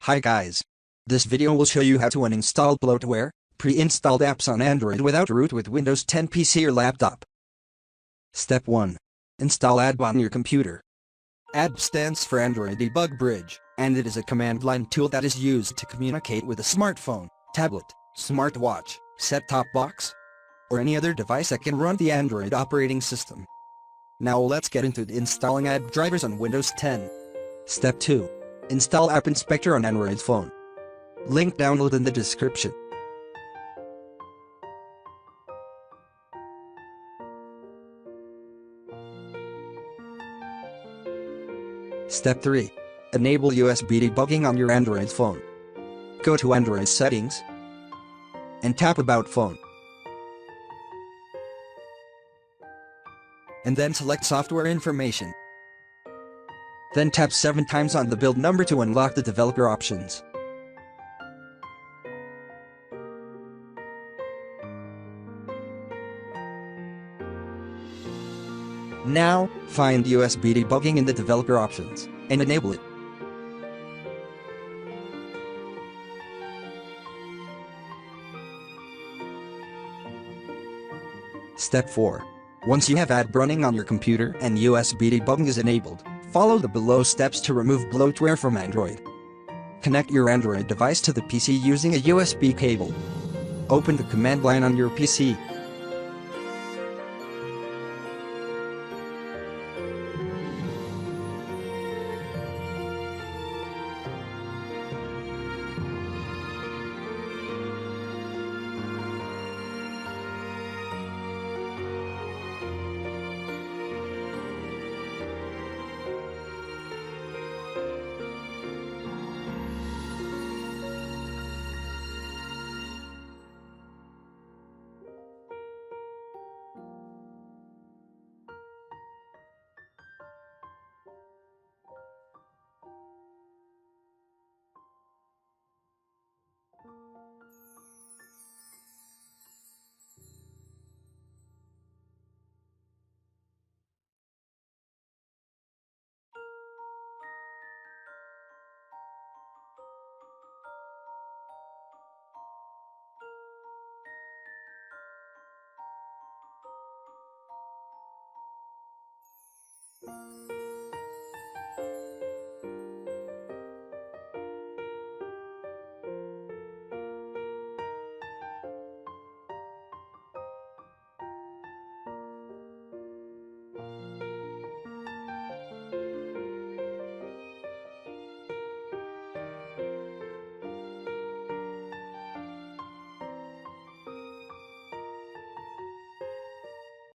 Hi guys. This video will show you how to uninstall bloatware, pre-installed apps on Android without root with Windows 10 PC or laptop. Step 1. Install ADB on your computer. ADB stands for Android Debug Bridge, and it is a command line tool that is used to communicate with a smartphone, tablet, smartwatch, set-top box, or any other device that can run the Android operating system. Now let's get into installing ADB drivers on Windows 10. Step 2. Install App Inspector on Android phone. Link download in the description. Step 3. Enable USB debugging on your Android phone. Go to Android Settings and tap About Phone. And then select Software Information. Then tap 7 times on the build number to unlock the developer options. Now, find USB debugging in the developer options, and enable it. Step 4. Once you have ADB running on your computer and USB debugging is enabled, follow the below steps to remove bloatware from Android. Connect your Android device to the PC using a USB cable. Open the command line on your PC